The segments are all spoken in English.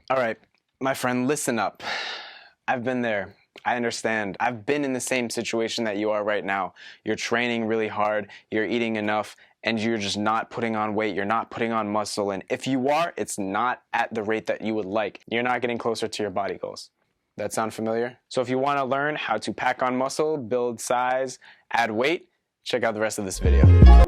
All right, my friend, listen up. I've been there. I understand. I've been in the same situation that you are right now. You're training really hard, you're eating enough, and you're just not putting on weight. You're not putting on muscle. And if you are, it's not at the rate that you would like. You're not getting closer to your body goals. That sound familiar? So if you want to learn how to pack on muscle, build size, add weight, check out the rest of this video.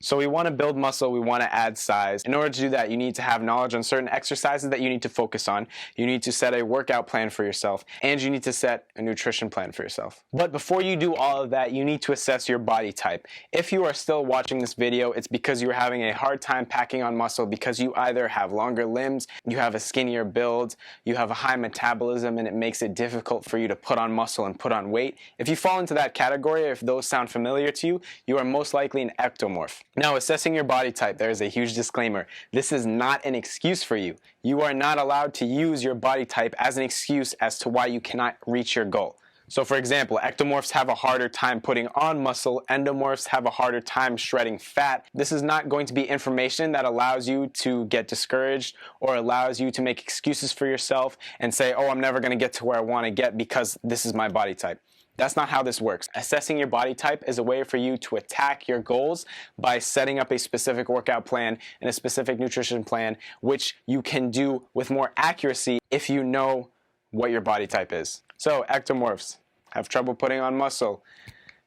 So we want to build muscle, we want to add size. In order to do that, you need to have knowledge on certain exercises that you need to focus on. You need to set a workout plan for yourself, and you need to set a nutrition plan for yourself. But before you do all of that, you need to assess your body type. If you are still watching this video, it's because you're having a hard time packing on muscle because you either have longer limbs, you have a skinnier build, you have a high metabolism, and it makes it difficult for you to put on muscle and put on weight. If you fall into that category, if those sound familiar to you, you are most likely an ectomorph. Now, assessing your body type, there is a huge disclaimer. This is not an excuse for you. You are not allowed to use your body type as an excuse as to why you cannot reach your goal. So for example, ectomorphs have a harder time putting on muscle, endomorphs have a harder time shredding fat. This is not going to be information that allows you to get discouraged or allows you to make excuses for yourself and say, oh, I'm never going to get to where I want to get because this is my body type. That's not how this works. Assessing your body type is a way for you to attack your goals by setting up a specific workout plan and a specific nutrition plan, which you can do with more accuracy if you know what your body type is. So, ectomorphs have trouble putting on muscle,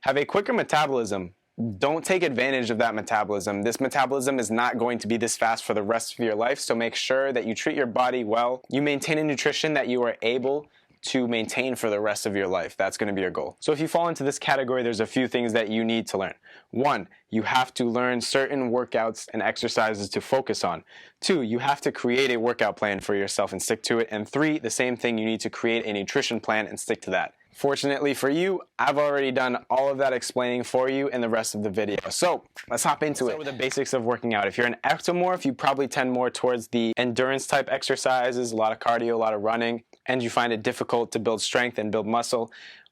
have a quicker metabolism. Don't take advantage of that metabolism. This metabolism is not going to be this fast for the rest of your life, so make sure that you treat your body well. You maintain a nutrition that you are able to maintain for the rest of your life. That's going to be your goal. So if you fall into this category, there's a few things that you need to learn. 1, you have to learn certain workouts and exercises to focus on. 2, you have to create a workout plan for yourself and stick to it. And 3, the same thing, you need to create a nutrition plan and stick to that. Fortunately for you, I've already done all of that explaining for you in the rest of the video. So let's hop into it. Start with the basics of working out. If you're an ectomorph, you probably tend more towards the endurance type exercises, a lot of cardio, a lot of running, and you find it difficult to build strength and build muscle.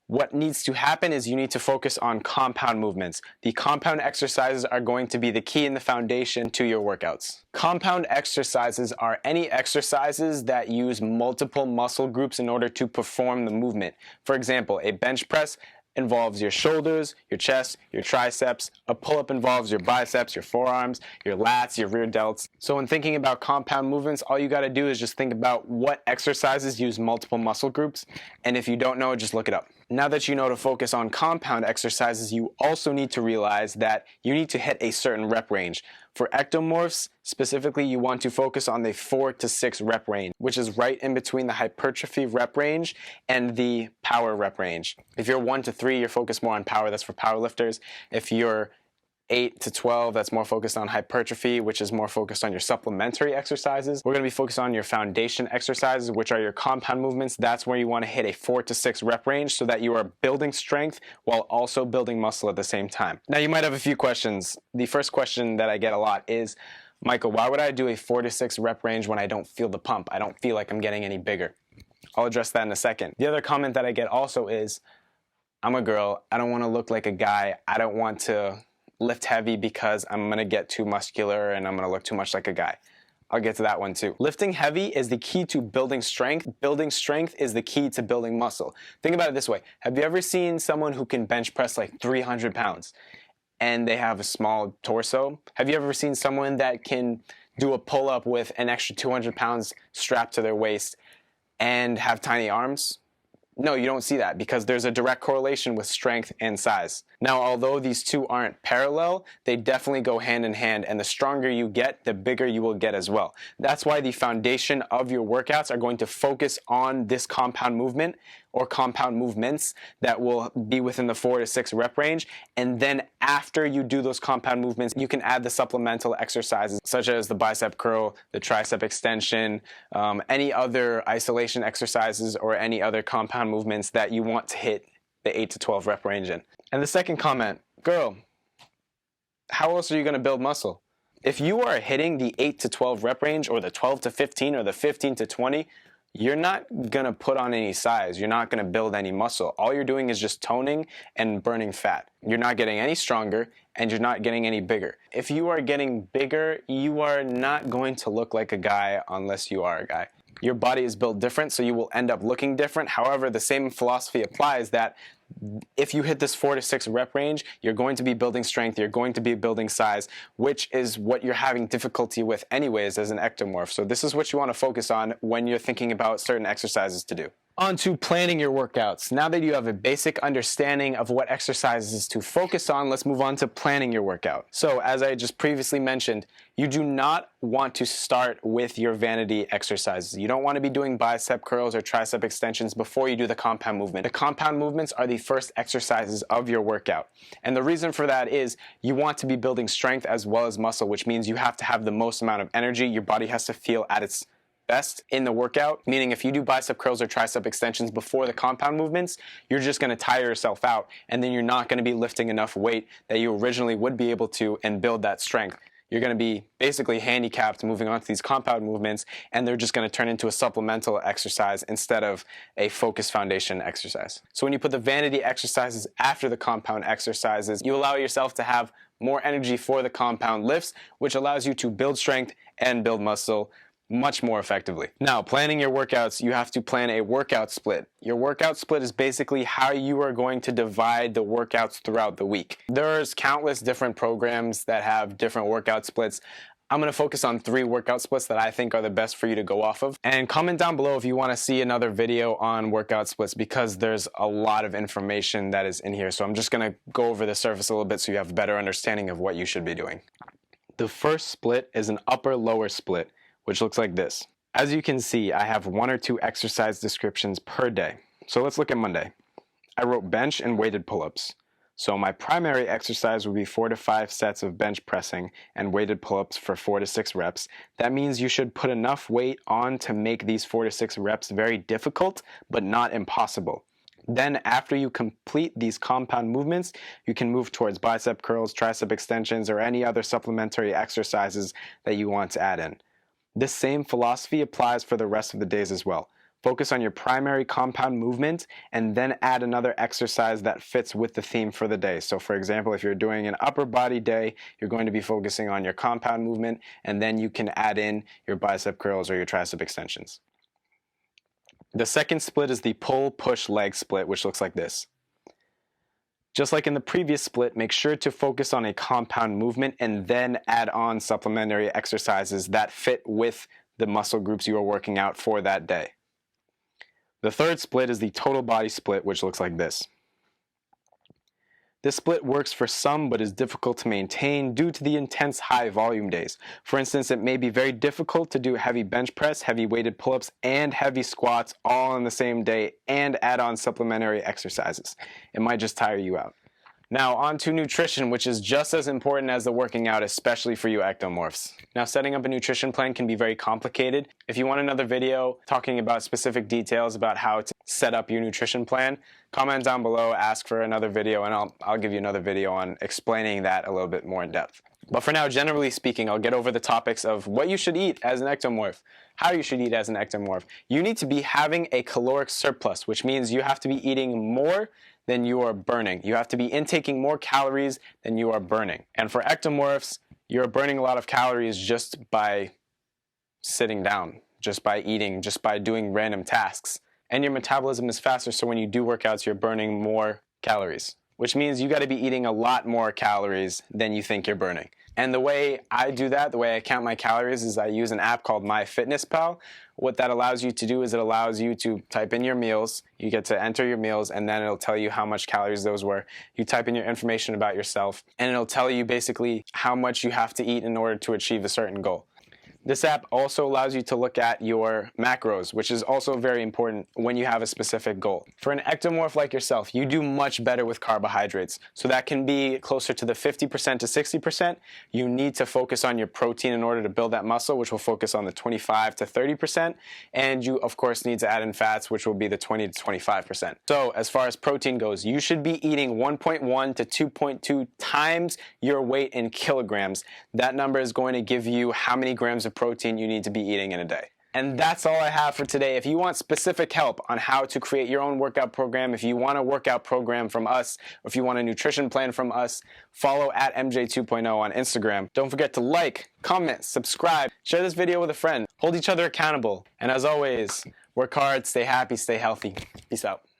What needs to happen is you need to focus on compound movements. The compound exercises are going to be the key and the foundation to your workouts. Compound exercises are any exercises that use multiple muscle groups in order to perform the movement. For example, a bench press involves your shoulders, your chest, your triceps. A pull-up involves your biceps, your forearms, your lats, your rear delts. So when thinking about compound movements, all you got to do is just think about what exercises use multiple muscle groups. And if you don't know, just look it up. Now that you know to focus on compound exercises, you also need to realize that you need to hit a certain rep range. For ectomorphs, specifically, you want to focus on the 4 to 6 rep range, which is right in between the hypertrophy rep range and the power rep range. If you're 1 to 3, you're focused more on power, that's for powerlifters. If you're 8 to 12, that's more focused on hypertrophy, which is more focused on your supplementary exercises. We're going to be focused on your foundation exercises, which are your compound movements. That's where you want to hit a 4 to 6 rep range so that you are building strength while also building muscle at the same time. Now, you might have a few questions. The first question that I get a lot is, Michael, why would I do a 4 to 6 rep range when I don't feel the pump? I don't feel like I'm getting any bigger. I'll address that in a second. The other comment that I get also is, I'm a girl. I don't want to look like a guy. I don't want to lift heavy because I'm going to get too muscular and I'm going to look too much like a guy. I'll get to that one too. Lifting heavy is the key to building strength. Building strength is the key to building muscle. Think about it this way. Have you ever seen someone who can bench press like 300 pounds and they have a small torso? Have you ever seen someone that can do a pull-up with an extra 200 pounds strapped to their waist and have tiny arms? No, you don't see that because there's a direct correlation with strength and size. Now, although these two aren't parallel, they definitely go hand in hand, and the stronger you get, the bigger you will get as well. That's why the foundation of your workouts are going to focus on this compound movement or compound movements that will be within the 4 to 6 rep range. And then after you do those compound movements, you can add the supplemental exercises such as the bicep curl, the tricep extension, any other isolation exercises, or any other compound movements that you want to hit the 8 to 12 rep range in. And the second comment, girl, how else are you going to build muscle? If you are hitting the 8 to 12 rep range, or the 12 to 15, or the 15 to 20, you're not going to put on any size. You're not going to build any muscle. All you're doing is just toning and burning fat. You're not getting any stronger, and you're not getting any bigger. If you are getting bigger, you are not going to look like a guy unless you are a guy. Your body is built different, so you will end up looking different. However, the same philosophy applies that if you hit this 4 to 6 rep range, you're going to be building strength, you're going to be building size, which is what you're having difficulty with anyways as an ectomorph. So this is what you want to focus on when you're thinking about certain exercises to do. On to planning your workouts. Now that you have a basic understanding of what exercises to focus on, let's move on to planning your workout. So as I just previously mentioned, you do not want to start with your vanity exercises. You don't want to be doing bicep curls or tricep extensions before you do the compound movement. The compound movements are the first exercises of your workout. And the reason for that is you want to be building strength as well as muscle, which means you have to have the most amount of energy. Your body has to feel at its best in the workout, meaning if you do bicep curls or tricep extensions before the compound movements, you're just going to tire yourself out, and then you're not going to be lifting enough weight that you originally would be able to and build that strength. You're going to be basically handicapped moving on to these compound movements, and they're just going to turn into a supplemental exercise instead of a focused foundation exercise. So when you put the vanity exercises after the compound exercises, you allow yourself to have more energy for the compound lifts, which allows you to build strength and build muscle much more effectively. Now, planning your workouts, you have to plan a workout split. Your workout split is basically how you are going to divide the workouts throughout the week. There's countless different programs that have different workout splits. I'm going to focus on 3 workout splits that I think are the best for you to go off of. And comment down below if you want to see another video on workout splits, because there's a lot of information that is in here. So I'm just going to go over the surface a little bit so you have a better understanding of what you should be doing. The first split is an upper-lower split, which looks like this. As you can see, I have 1 or 2 exercise descriptions per day. So let's look at Monday. I wrote bench and weighted pull-ups. So my primary exercise would be 4 to 5 sets of bench pressing and weighted pull-ups for 4 to 6 reps. That means you should put enough weight on to make these 4 to 6 reps very difficult, but not impossible. Then after you complete these compound movements, you can move towards bicep curls, tricep extensions, or any other supplementary exercises that you want to add in. This same philosophy applies for the rest of the days as well. Focus on your primary compound movement and then add another exercise that fits with the theme for the day. So for example, if you're doing an upper body day, you're going to be focusing on your compound movement, and then you can add in your bicep curls or your tricep extensions. The second split is the pull-push-leg split, which looks like this. Just like in the previous split, make sure to focus on a compound movement and then add on supplementary exercises that fit with the muscle groups you are working out for that day. The third split is the total body split, which looks like this. This split works for some, but is difficult to maintain due to the intense high volume days. For instance, it may be very difficult to do heavy bench press, heavy weighted pull-ups, and heavy squats all on the same day and add on supplementary exercises. It might just tire you out. Now on to nutrition, which is just as important as the working out, especially for you ectomorphs. Now setting up a nutrition plan can be very complicated. If you want another video talking about specific details about how to set up your nutrition plan, comment down below, ask for another video, and I'll give you another video on explaining that a little bit more in depth. But for now, generally speaking, I'll get over the topics of what you should eat as an ectomorph, how you should eat as an ectomorph. You need to be having a caloric surplus, which means you have to be eating more than you are burning. You have to be intaking more calories than you are burning. And for ectomorphs, you're burning a lot of calories just by sitting down, just by eating, just by doing random tasks. And your metabolism is faster, so when you do workouts, you're burning more calories, which means you got to be eating a lot more calories than you think you're burning. And the way I do that, the way I count my calories, is I use an app called MyFitnessPal. What that allows you to do is it allows you to type in your meals. You get to enter your meals, and then it'll tell you how much calories those were. You type in your information about yourself, and it'll tell you basically how much you have to eat in order to achieve a certain goal. This app also allows you to look at your macros, which is also very important when you have a specific goal. For an ectomorph like yourself, you do much better with carbohydrates. So that can be closer to the 50% to 60%. You need to focus on your protein in order to build that muscle, which will focus on the 25 to 30%. And you, of course, need to add in fats, which will be the 20 to 25%. So as far as protein goes, you should be eating 1.1 to 2.2 times your weight in kilograms. That number is going to give you how many grams of protein you need to be eating in a day. And that's all I have for today. If you want specific help on how to create your own workout program, if you want a workout program from us, or if you want a nutrition plan from us, follow at MJ2.0 on Instagram. Don't forget to like, comment, subscribe, share this video with a friend, hold each other accountable, and as always, work hard, stay happy, stay healthy. Peace out.